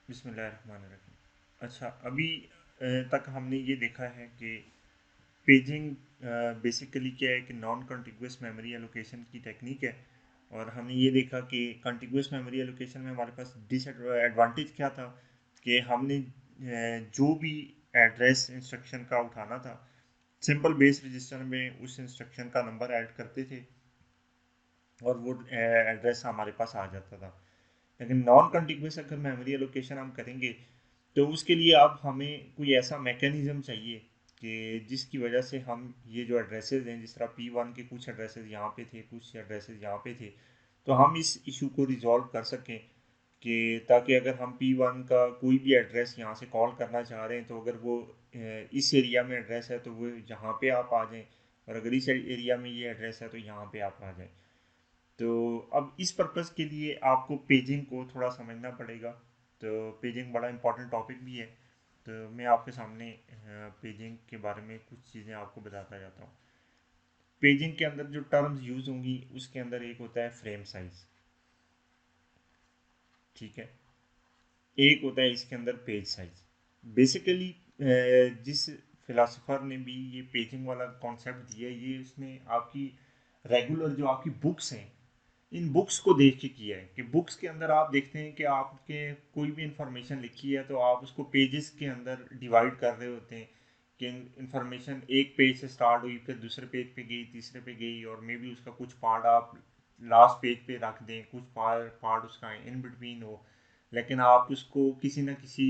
बिस्मिल्लाहिर्रहमानिर्रहीम। अच्छा, अभी तक हमने ये देखा है कि पेजिंग बेसिकली क्या है कि नॉन कॉन्टिगुअस मेमोरी एलोकेशन की टेक्निक है। और हमने ये देखा कि कॉन्टिगुअस मेमोरी एलोकेशन में हमारे पास डिसएडवांटेज क्या था कि हमने जो भी एड्रेस इंस्ट्रक्शन का उठाना था, सिंपल बेस रजिस्टर में उस इंस्ट्रक्शन का नंबर ऐड करते थे और वो एड्रेस हमारे पास आ जाता था। लेकिन नॉन कॉन्टिगुअस अगर मेमोरी एलोकेशन हम करेंगे तो उसके लिए अब हमें कोई ऐसा मैकेनिज्म चाहिए कि जिसकी वजह से हम ये जो एड्रेसेस हैं, जिस तरह P1 के कुछ एड्रेसेस यहाँ पे थे, कुछ एड्रेसेस यहाँ पे थे, तो हम इस इशू को रिजॉल्व कर सकें कि ताकि अगर हम P1 का कोई भी एड्रेस यहाँ से कॉल करना चाह रहे हैं तो अगर वो इस एरिया में एड्रेस है तो वो यहाँ पे आप आ जाएं, और अगर इस एरिया में ये एड्रेस है तो यहाँ पे आप आ जाएं। तो अब इस पर्पज़ के लिए आपको पेजिंग को थोड़ा समझना पड़ेगा। तो पेजिंग बड़ा इंपॉर्टेंट टॉपिक भी है। तो मैं आपके सामने पेजिंग के बारे में कुछ चीज़ें आपको बताता जाता हूँ। पेजिंग के अंदर जो टर्म्स यूज़ होंगी उसके अंदर एक होता है फ्रेम साइज, ठीक है। एक होता है इसके अंदर पेज साइज। बेसिकली जिस फिलासफर ने भी ये पेजिंग वाला कॉन्सेप्ट दिया, ये उसने आपकी रेगुलर जो आपकी बुक्स हैं, इन बुक्स को देख के किया है कि बुक्स के अंदर आप देखते हैं कि आपके कोई भी इंफॉर्मेशन लिखी है तो आप उसको पेजेस के अंदर डिवाइड कर रहे होते हैं कि इंफॉर्मेशन एक पेज से स्टार्ट हुई, फिर दूसरे पेज पे गई, तीसरे पे गई, और मे बी उसका कुछ पार्ट आप लास्ट पेज पे रख दें, कुछ पार्ट उसका इन बिटवीन हो, लेकिन आप उसको किसी न किसी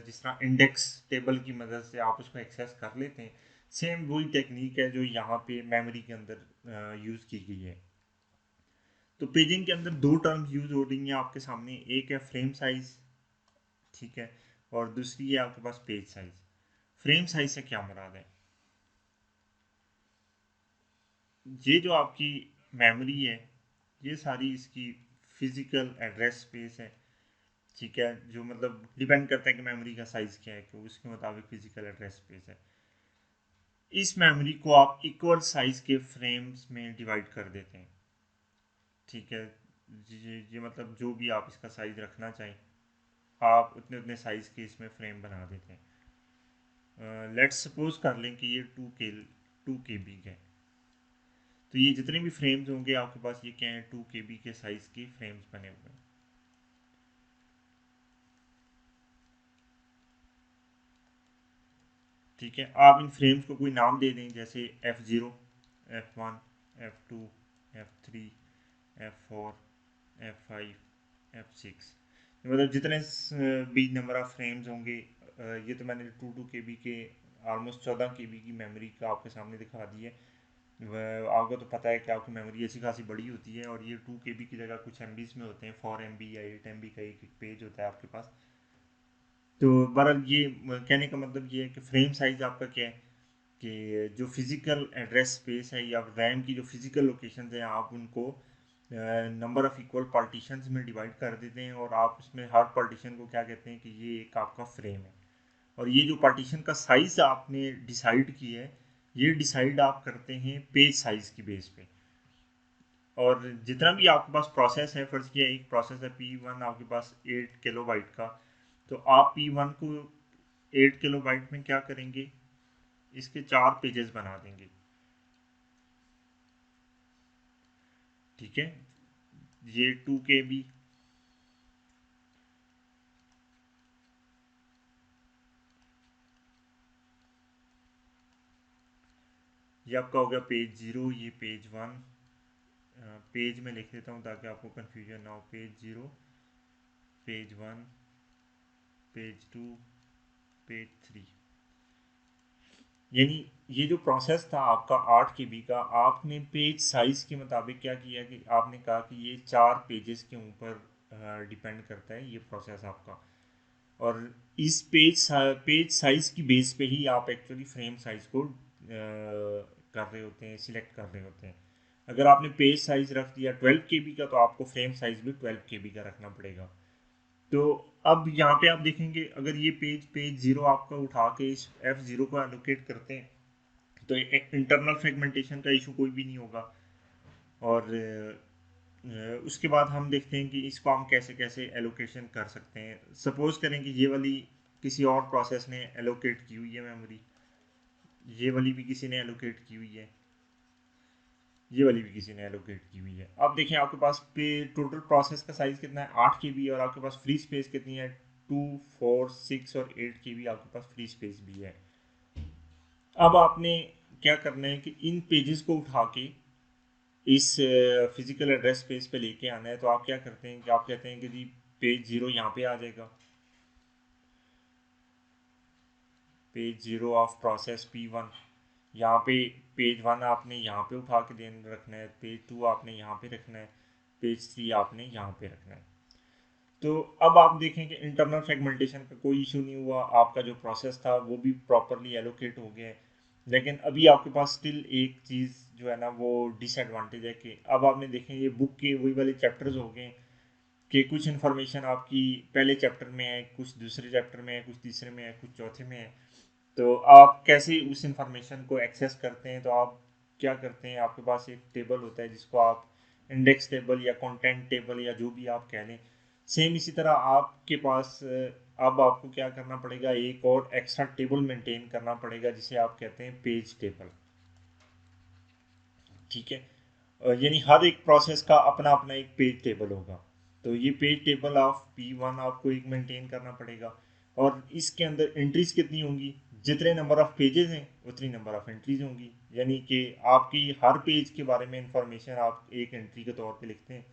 जिस तरह इंडेक्स टेबल की मदद से आप उसको एक्सेस कर लेते हैं। सेम वही टेक्निक है जो यहाँ पे मेमोरी के अंदर यूज़ की गई है। तो पेजिंग के अंदर दो टर्म्स यूज हो रही हैं आपके सामने, एक है फ्रेम साइज, ठीक है, और दूसरी है आपके पास पेज साइज। फ्रेम साइज से क्या मुराद है? ये जो आपकी मेमोरी है, ये सारी इसकी फिजिकल एड्रेस स्पेस है, ठीक है, जो मतलब डिपेंड करता है कि मेमोरी का साइज क्या है, कि उसके मुताबिक फिजिकल एड्रेस स्पेस है। इस मेमोरी को आप इक्वल साइज के फ्रेम्स में डिवाइड कर देते हैं, ठीक है। ये मतलब जो भी आप इसका साइज रखना चाहें, आप उतने उतने साइज के इसमें फ्रेम बना देते हैं। लेट्स सपोज कर लें कि ये 2 KB के, तो ये जितने भी फ्रेम्स होंगे आपके पास, ये क्या है, 2 KB के साइज के फ्रेम्स बने हुए हैं, ठीक है। आप इन फ्रेम्स को कोई नाम दे दें, जैसे F0, F1, F2, F3, F4, F5, F6, मतलब जितने भी नंबर ऑफ फ्रेम्स होंगे। ये तो मैंने 2 2 KB के ऑलमोस्ट 14 KB की मेमोरी का आपके सामने दिखा दी है। आपको तो पता है कि आपकी मेमोरी अच्छी खासी बड़ी होती है, और ये 2 KB की जगह कुछ MBs में होते हैं, 4 MB या 8 MB का एक एक पेज होता है आपके पास। तो बहरहाल ये कहने का मतलब ये है कि फ्रेम साइज आपका क्या है कि जो फिजिकल एड्रेस स्पेस है या रैम की जो फिजिकल लोकेशन है, आप उनको नंबर ऑफ इक्वल पार्टीशंस में डिवाइड कर देते हैं, और आप उसमें हर पार्टीशन को क्या कहते हैं कि ये एक आपका फ्रेम है। और ये जो पार्टीशन का साइज आपने डिसाइड किया है, ये डिसाइड आप करते हैं पेज साइज की बेस पे। और जितना भी आपके पास प्रोसेस है, फर्ज किया एक प्रोसेस है P1 आपके पास 8 KB का, तो आप P1 को 8 KB में क्या करेंगे, इसके 4 पेजेस बना देंगे, ठीक है। ये 2 KB, ये आपका हो गया पेज 0, ये पेज 1। पेज में लिख देता हूँ ताकि आपको कन्फ्यूजन ना हो, पेज 0, पेज 1, पेज 2, पेज 3। यानी ये जो प्रोसेस था आपका 8 KB का, आपने पेज साइज के मुताबिक क्या किया कि आपने कहा कि ये 4 पेजेस के ऊपर डिपेंड करता है ये प्रोसेस आपका। और इस पेज साइज की बेस पे ही आप एक्चुअली फ्रेम साइज को कर रहे होते हैं, सिलेक्ट कर रहे होते हैं। अगर आपने पेज साइज रख दिया 12 KB का, तो आपको फ्रेम साइज भी 12 KB का रखना पड़ेगा। तो अब यहाँ पे आप देखेंगे, अगर ये पेज 0 आपका उठा के इस F0 को एलोकेट करते हैं, तो इंटरनल फ्रेगमेंटेशन का इशू कोई भी नहीं होगा। और उसके बाद हम देखते हैं कि इसको हम कैसे कैसे एलोकेशन कर सकते हैं। सपोज करें कि ये वाली किसी और प्रोसेस ने एलोकेट की हुई है मेमोरी, ये वाली भी किसी ने एलोकेट की हुई है, ये वाली भी किसी ने एलोकेट की हुई है। अब देखिए आपके पास पे टोटल प्रोसेस का साइज कितना है, 8 KB, और आपके पास फ्री स्पेस कितनी है, 2, 4, 6 और 8 KB आपके पास फ्री स्पेस भी है। अब आपने क्या करना है कि इन पेजेस को उठा के इस फिजिकल एड्रेस स्पेस पे लेके आना है। तो आप क्या करते हैं कि आप कहते हैं कि जी पेज 0 यहाँ पे आ जाएगा, पेज 0 ऑफ प्रोसेस P1। यहाँ पे पेज 1 आपने यहाँ पे उठा के देन रखना है, पेज 2 आपने यहाँ पे रखना है, पेज 3 आपने यहाँ पे रखना है। तो अब आप देखें कि इंटरनल फ्रेगमेंटेशन का कोई इशू नहीं हुआ, आपका जो प्रोसेस था वो भी प्रॉपरली एलोकेट हो गया है। लेकिन अभी आपके पास स्टिल एक चीज़ जो है ना वो डिसएडवांटेज है कि अब आपने देखें ये बुक के वही वाले चैप्टर्स हो गए कि कुछ इन्फॉर्मेशन आपकी पहले चैप्टर में है, कुछ दूसरे चैप्टर में है, कुछ तीसरे में है, कुछ चौथे में है। तो आप कैसे उस इंफॉर्मेशन को एक्सेस करते हैं, तो आप क्या करते हैं, आपके पास एक टेबल होता है जिसको आप इंडेक्स टेबल या कंटेंट टेबल या जो भी आप कह लें। सेम इसी तरह आपके पास अब आपको क्या करना पड़ेगा, एक और एक्स्ट्रा टेबल मेंटेन करना पड़ेगा जिसे आप कहते हैं पेज टेबल। ठीक है, यानी हर एक प्रोसेस का अपना अपना एक पेज टेबल होगा। तो ये पेज टेबल ऑफ P1 आपको एक मेंटेन करना पड़ेगा, और इसके अंदर एंट्रीज कितनी होंगी, जितने नंबर ऑफ पेजेस हैं उतनी नंबर ऑफ एंट्रीज होंगी। यानी कि आपकी हर पेज के बारे में इंफॉर्मेशन आप एक एंट्री के तौर पे लिखते हैं।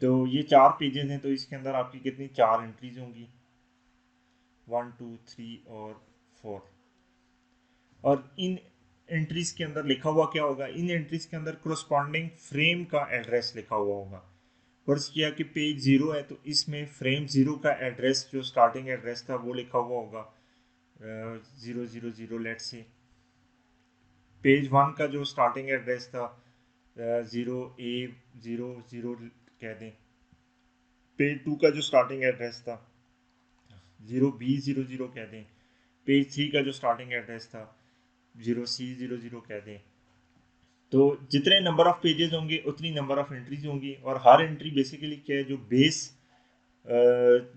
तो ये 4 पेजेस हैं, तो इसके अंदर आपकी कितनी 4 एंट्रीज होंगी, 1, 2, 3 और 4। और इन एंट्रीज के अंदर लिखा हुआ क्या होगा, इन एंट्रीज के अंदर कोरस्पॉन्डिंग फ्रेम का एड्रेस लिखा हुआ होगा। फर्ज किया कि पेज 0 है तो इसमें फ्रेम 0 का एड्रेस जो स्टार्टिंग एड्रेस था वो लिखा हुआ होगा 0, 0, 0 लेट से। पेज 1 का जो स्टार्टिंग एड्रेस था 0, A, 0, 0 कह दें। पेज 2 का जो स्टार्टिंग एड्रेस था 0, B, 0, 0 कह दें। पेज 3 का जो स्टार्टिंग एड्रेस था 0, C, 0, 0 कह दें। तो जितने नंबर ऑफ पेजेस होंगे उतनी नंबर ऑफ एंट्रीज होंगी, और हर एंट्री बेसिकली क्या है, जो बेस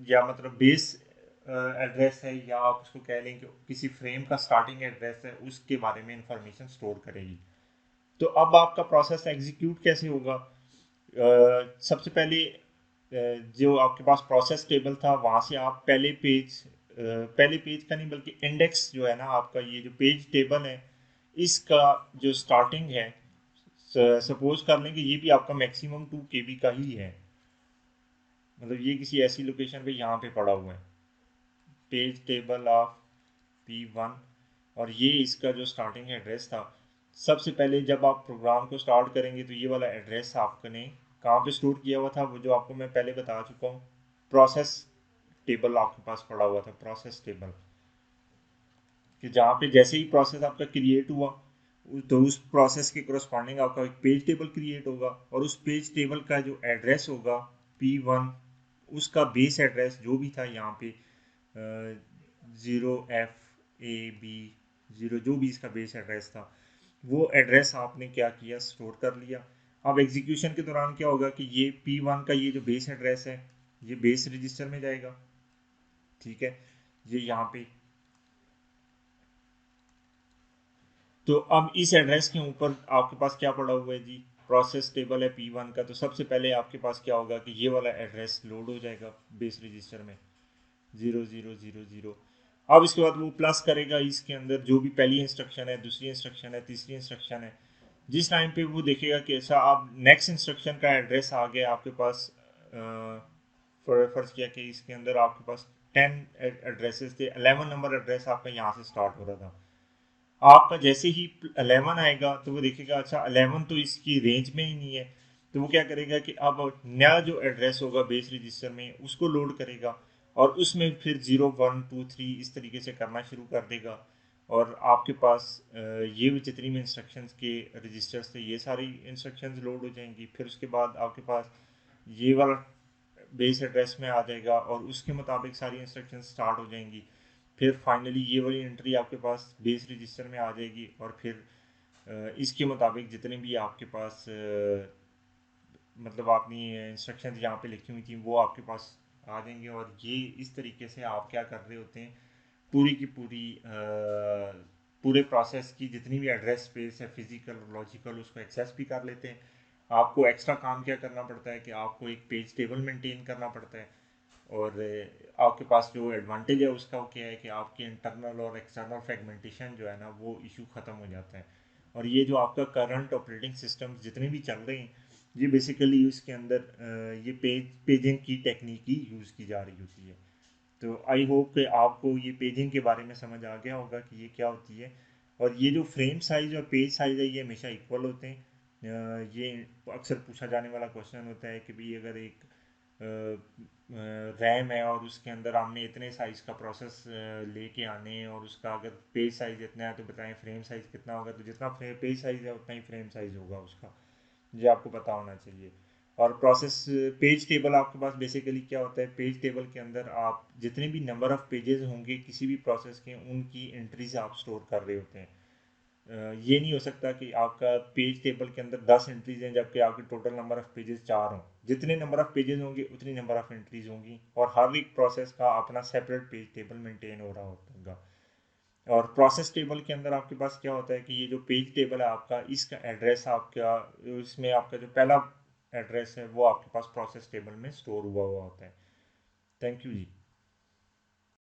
या मतलब बेस एड्रेस है, या आप उसको कह लें कि किसी फ्रेम का स्टार्टिंग एड्रेस है, उसके बारे में इंफॉर्मेशन स्टोर करेगी। तो अब आपका प्रोसेस एग्जीक्यूट कैसे होगा, सबसे पहले जो आपके पास प्रोसेस टेबल था वहाँ से आप पहले पेज का नहीं बल्कि इंडेक्स जो है ना आपका, ये जो पेज टेबल है इसका जो स्टार्टिंग है, सपोज कर लें कि ये भी आपका मैक्सिमम 2 KB का ही है, मतलब ये किसी ऐसी लोकेशन पे यहाँ पे पड़ा हुआ है, पेज टेबल ऑफ P1। और ये इसका जो स्टार्टिंग एड्रेस था, सबसे पहले जब आप प्रोग्राम को स्टार्ट करेंगे तो ये वाला एड्रेस आपने कहाँ पे स्टोर किया हुआ था, वो जो आपको मैं पहले बता चुका हूँ, प्रोसेस टेबल आपके पास पड़ा हुआ था, प्रोसेस टेबल, कि जहाँ पे जैसे ही प्रोसेस आपका क्रिएट हुआ तो उस प्रोसेस के कोरस्पॉन्डिंग आपका एक पेज टेबल क्रिएट होगा, और उस पेज टेबल का जो एड्रेस होगा P1, उसका बेस एड्रेस जो भी था यहाँ पे 0, F, A, B, 0 जो भी इसका बेस एड्रेस था, वो एड्रेस आपने क्या किया, स्टोर कर लिया। अब एग्जीक्यूशन के दौरान क्या होगा कि ये P1 का ये जो बेस एड्रेस है ये बेस रजिस्टर में जाएगा। ठीक है, ये यहाँ पे, तो अब इस एड्रेस के ऊपर आपके पास क्या पड़ा हुआ है जी, प्रोसेस टेबल है P1 का। तो सबसे पहले आपके पास क्या होगा कि ये वाला एड्रेस लोड हो जाएगा बेस रजिस्टर में 0, 0, 0, 0। अब इसके बाद वो प्लस करेगा इसके अंदर जो भी पहली इंस्ट्रक्शन है, दूसरी इंस्ट्रक्शन है, तीसरी इंस्ट्रक्शन है। जिस टाइम पे वो देखेगा कि ऐसा आप नेक्स्ट इंस्ट्रक्शन का एड्रेस आ गया आपके पास, फर्ज किया कि इसके अंदर आपके पास 10 एड्रेसेस थे, 11 नंबर एड्रेस आपका यहाँ से स्टार्ट हो रहा था। आपका जैसे ही 11 आएगा तो वो देखेगा अच्छा 11 तो इसकी रेंज में ही नहीं है, तो वो क्या करेगा कि अब नया जो एड्रेस होगा बेस रजिस्टर में उसको लोड करेगा, और उसमें फिर 0, 1, 2, 3 इस तरीके से करना शुरू कर देगा। और आपके पास ये जितनी भी इंस्ट्रक्शंस के रजिस्टर्स थे ये सारी इंस्ट्रक्शंस लोड हो जाएंगी। फिर उसके बाद आपके पास ये वाला बेस एड्रेस में आ जाएगा और उसके मुताबिक सारी इंस्ट्रक्शन स्टार्ट हो जाएंगी। फिर फाइनली ये वाली एंट्री आपके पास बेस रजिस्टर में आ जाएगी, और फिर इसके मुताबिक जितने भी आपके पास मतलब आपने इंस्ट्रक्शन जहाँ पे लिखी हुई थी वो आपके पास आ जाएंगे। और ये इस तरीके से आप क्या कर रहे होते हैं, पूरी की पूरी पूरे प्रोसेस की जितनी भी एड्रेस स्पेस है फिजिकल और लॉजिकल उसको एक्सेस भी कर लेते हैं। आपको एक्स्ट्रा काम क्या करना पड़ता है कि आपको एक पेज टेबल मेंटेन करना पड़ता है। और आपके पास जो एडवांटेज है उसका वो क्या है कि आपकी इंटरनल और एक्सटर्नल फ्रेगमेंटेशन जो है ना वो इशू ख़त्म हो जाता है। और ये जो आपका करंट ऑपरेटिंग सिस्टम जितने भी चल रहे हैं ये बेसिकली उसके अंदर ये पेजिंग की टेक्निक ही यूज़ की जा रही होती है। तो आई होप कि आपको ये पेजिंग के बारे में समझ आ गया होगा कि ये क्या होती है। और ये जो फ्रेम साइज़ और पेज साइज़ है ये हमेशा इक्वल होते हैं। ये अक्सर पूछा जाने वाला क्वेश्चन होता है कि भाई अगर एक रैम है और उसके अंदर हमने इतने साइज़ का प्रोसेस लेके आने हैं और उसका अगर पेज साइज़ इतना है तो बताएं फ्रेम साइज़ कितना होगा। तो जितना पेज साइज़ है उतना ही फ्रेम साइज़ होगा उसका, ये आपको पता होना चाहिए। और प्रोसेस पेज टेबल आपके पास बेसिकली क्या होता है, पेज टेबल के अंदर आप जितने भी नंबर ऑफ़ पेजेस होंगे किसी भी प्रोसेस के उनकी एंट्रीज आप स्टोर कर रहे होते हैं। ये नहीं हो सकता कि आपका पेज टेबल के अंदर 10 एंट्रीज हैं जबकि आपके टोटल नंबर ऑफ़ पेजेस 4 हों। जितने नंबर ऑफ़ पेजेस होंगे उतनी नंबर ऑफ़ एंट्रीज होंगी और हर एक प्रोसेस का अपना सेपरेट पेज टेबल मेंटेन हो रहा होगा। और प्रोसेस टेबल के अंदर आपके पास क्या होता है कि ये जो पेज टेबल है आपका इसका एड्रेस आपका, इसमें आपका जो पहला एड्रेस है वो आपके पास प्रोसेस टेबल में स्टोर हुआ हुआ होता है। Thank you ji.